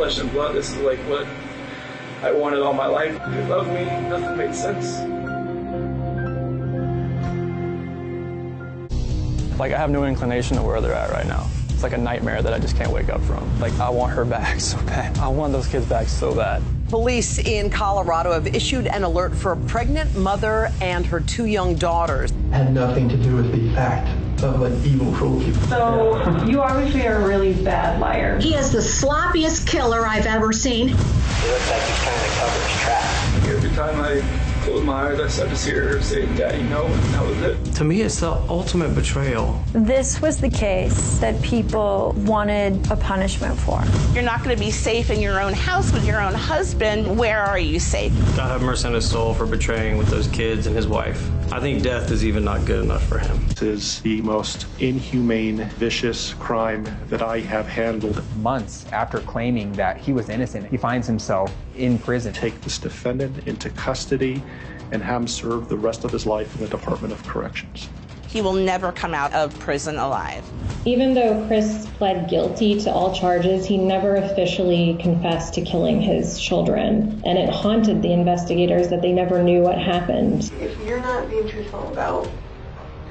flesh and blood. This is like what I wanted all my life. You love me, nothing made sense. Like, I have no inclination to where they're at right now. It's like a nightmare that I just can't wake up from. Like, I want her back so bad. I want those kids back so bad. Police in Colorado have issued an alert for a pregnant mother and her 2 young daughters. Had nothing to do with the act of an evil cruelty. So you obviously are a really bad liar. He is the sloppiest killer I've ever seen. It looks like he's trying to cover his tracks. Every time I close my eyes, I just hear her say, "Daddy, no," and that was it. To me, it's the ultimate betrayal. This was the case that people wanted a punishment for. You're not going to be safe in your own house with your own husband. Where are you safe? God have mercy on his soul for betraying with those kids and his wife. I think death is even not good enough for him. This is the most inhumane, vicious crime that I have handled. Months after claiming that he was innocent, he finds himself in prison. Take this defendant into custody and have him serve the rest of his life in the Department of Corrections. He will never come out of prison alive. Even though Chris pled guilty to all charges, he never officially confessed to killing his children. And it haunted the investigators that they never knew what happened. If you're not being truthful about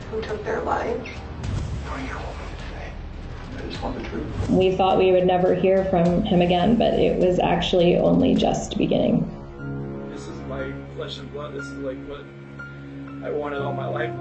who took their lives, I just want the truth. We thought we would never hear from him again, but it was actually only just beginning. This is my flesh and blood. This is like what I wanted all my life.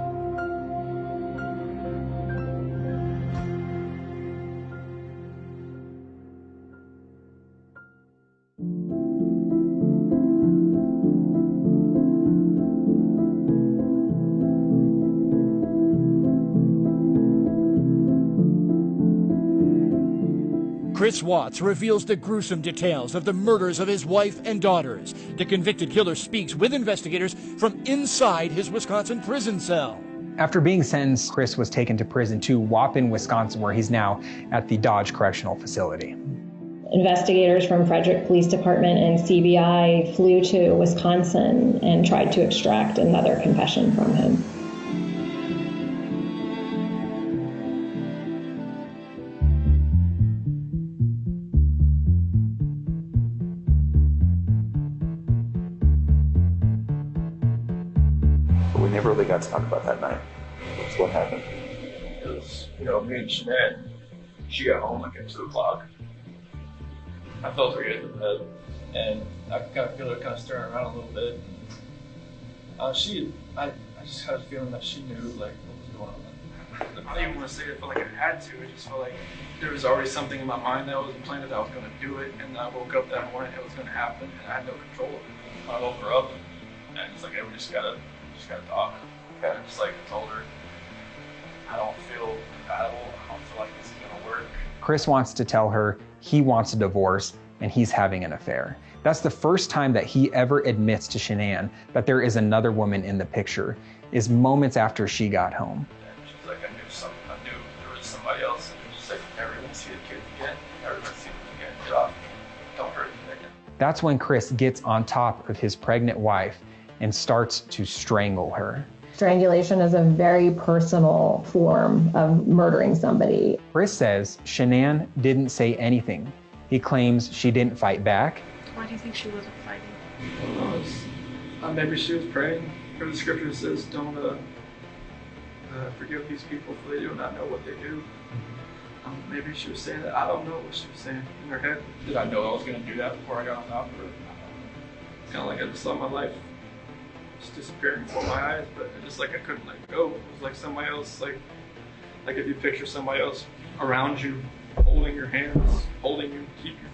Chris Watts reveals the gruesome details of the murders of his wife and daughters. The convicted killer speaks with investigators from inside his Wisconsin prison cell. After being sentenced, Chris was taken to prison to Waupun, Wisconsin, where he's now at the Dodge Correctional Facility. Investigators from Frederick Police Department and CBI flew to Wisconsin and tried to extract another confession from him. We never really got to talk about that night. That's what happened. It was, me and Shanette, she got home like at 2 o'clock. I felt her get into bed, and I could kind of feel her kind of stirring around a little bit. I just had a feeling that she knew like what was going on. I don't even want to say it, I felt like I had to. I just felt like there was already something in my mind that was implanted that I was going to do it, and I woke up that morning, it was going to happen, and I had no control of it. I woke her up, and it's like, hey, we just gotta talk. And just like I told her, I don't feel compatible. I don't feel like this is gonna work. Chris wants to tell her he wants a divorce and he's having an affair. That's the first time that he ever admits to Shanann that there is another woman in the picture, is moments after she got home. And she's like, I knew there was somebody else. And she's like, never gonna see the kids again. Never gonna see them again. Get off. Don't hurt them again. That's when Chris gets on top of his pregnant wife and starts to strangle her. Strangulation is a very personal form of murdering somebody. Chris says Shanann didn't say anything. He claims she didn't fight back. Why do you think she wasn't fighting? I don't know. Maybe she was praying. For the scripture says, don't forgive these people for they do not know what they do. Maybe she was saying that. I don't know what she was saying in her head. Did I know I was going to do that before I got on top of her? It's kind of like I just saw my life just disappearing before my eyes, but it just like I couldn't let go. It was like somebody else, like if you picture somebody else around you, holding your hands, holding you, keep you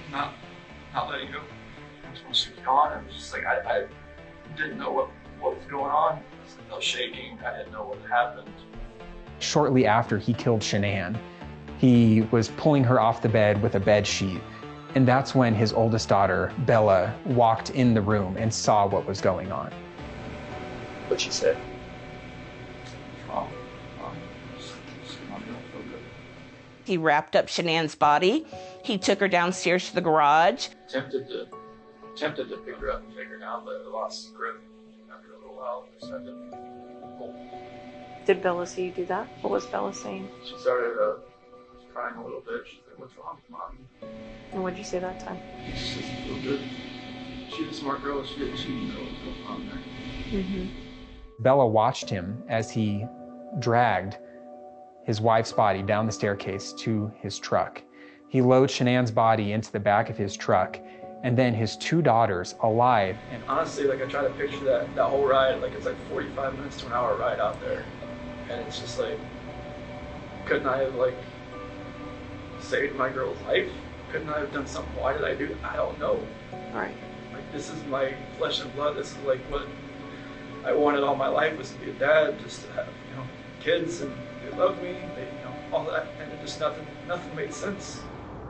from not letting go. And when she was gone, it was just like I didn't know what was going on. I was shaking. I didn't know what had happened. Shortly after he killed Shanann, he was pulling her off the bed with a bed sheet. And that's when his oldest daughter, Bella, walked in the room and saw what was going on. What she said. He wrapped up Shanann's body. He took her downstairs to the garage. Tempted to pick her up and take her down, but I lost grip after a little while. I just had to pull. Did Bella see you do that? What was Bella saying? She started crying a little bit. She's like, "What's wrong, Mom?" And what'd you say that time? It's just a little bit. She's a smart girl. She know what's going on there. Mm-hmm. Bella watched him as he dragged his wife's body down the staircase to his truck. He loads Shanann's body into the back of his truck, and then his 2 daughters alive. And honestly, like I try to picture that whole ride, like it's like 45 minutes to an hour ride out there. And it's just like, couldn't I have like saved my girl's life? Couldn't I have done something? Why did I do it? I don't know. Right. Like this is my flesh and blood. This is like what I wanted all my life, was to be a dad, just to have, you know, kids, and they love me, they, you know, all that, and it just nothing made sense.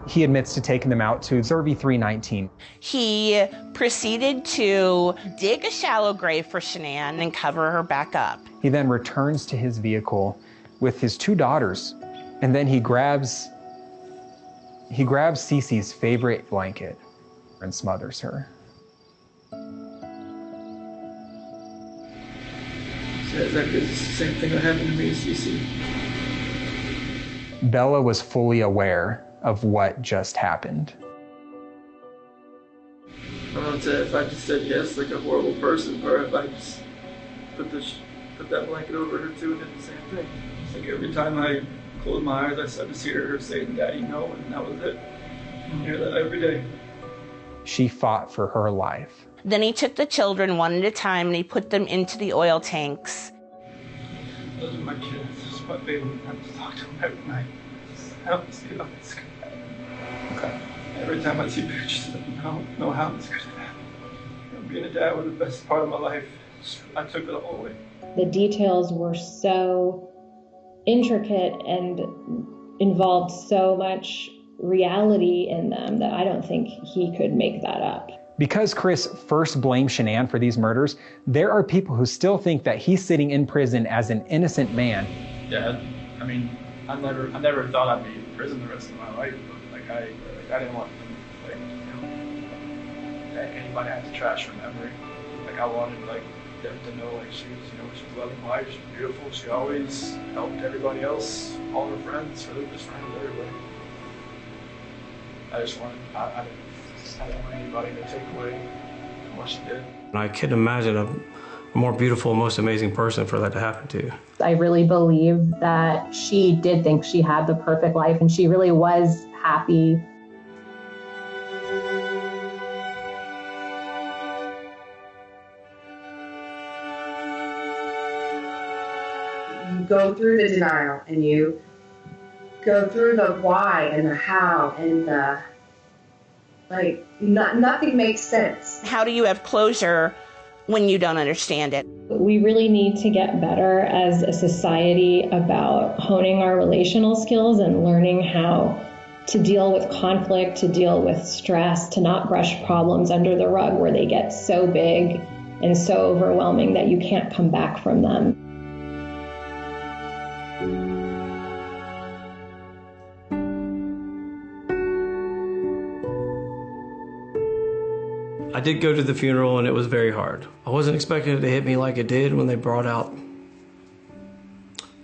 He admits to taking them out to Survey 319. He proceeded to dig a shallow grave for Shanann and cover her back up. He then returns to his vehicle with his 2 daughters, and then he grabs Cece's favorite blanket and smothers her. So exactly the same thing that happened to me, Cece. Bella was fully aware of what just happened. I don't know if I just said yes like a horrible person, or if I just put that blanket over her too and did the same thing. It's like every time I closed my eyes, I just hear her saying, "Daddy, no," and that was it. I hear that every day. She fought for her life. Then he took the children one at a time and he put them into the oil tanks. Those are my kids. This is my baby. I just talk to them every night. I don't see how this could happen. Okay. Every time I see pictures of them, I don't know how this could happen. You know, being a dad was the best part of my life. I took it all away. The details were so intricate and involved so much reality in them that I don't think he could make that up. Because Chris first blamed Shanann for these murders, there are people who still think that he's sitting in prison as an innocent man. Dad, I mean, I never thought I'd be in prison the rest of my life, but I didn't want anybody to have to trash her memory. Like I wanted them to know she was a loving wife, she was beautiful, she always helped everybody else, all her friends, her Lucas friends, everybody. I didn't want anybody to take away what she did. I couldn't imagine a more beautiful, most amazing person for that to happen to. I really believe that she did think she had the perfect life and she really was happy. You go through the denial and you go through the why and the how and the nothing makes sense. How do you have closure when you don't understand it? We really need to get better as a society about honing our relational skills and learning how to deal with conflict, to deal with stress, to not brush problems under the rug where they get so big and so overwhelming that you can't come back from them. I did go to the funeral and it was very hard. I wasn't expecting it to hit me like it did when they brought out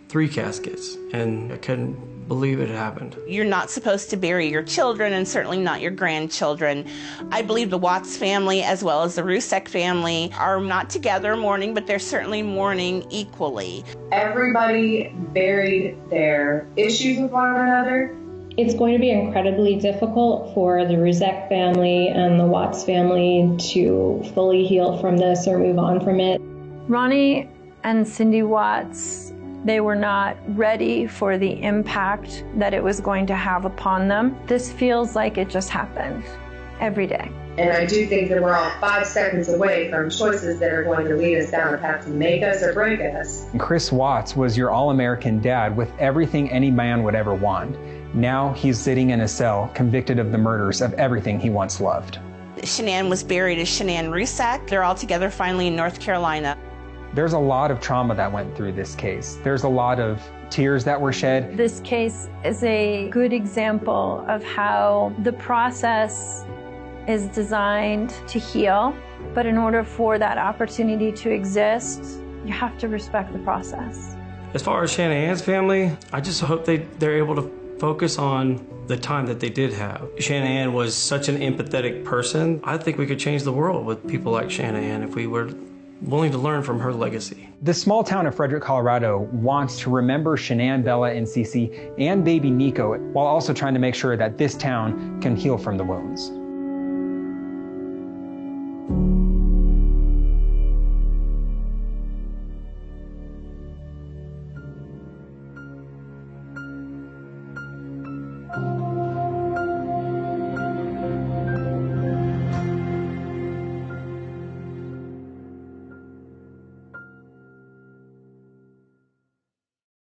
3 caskets, and I couldn't believe it happened. You're not supposed to bury your children, and certainly not your grandchildren. I believe the Watts family, as well as the Rusek family, are not together mourning, but they're certainly mourning equally. Everybody buried their issues with one another. It's going to be incredibly difficult for the Rusek family and the Watts family to fully heal from this or move on from it. Ronnie and Cindy Watts, they were not ready for the impact that it was going to have upon them. This feels like it just happened every day. And I do think that we're all 5 seconds away from choices that are going to lead us down a path to make us or break us. Chris Watts was your all-American dad with everything any man would ever want. Now he's sitting in a cell, convicted of the murders of everything he once loved. Shanann was buried as Shanann Rusek. They're all together finally in North Carolina. There's a lot of trauma that went through this case. There's a lot of tears that were shed. This case is a good example of how the process is designed to heal, but in order for that opportunity to exist, you have to respect the process. As far as Shanann's family, I just hope they're able to focus on the time that they did have. Shanahan was such an empathetic person. I think we could change the world with people like Shanahan if we were willing to learn from her legacy. The small town of Frederick, Colorado wants to remember Shanann, Bella, and Cece and baby Nico, while also trying to make sure that this town can heal from the wounds.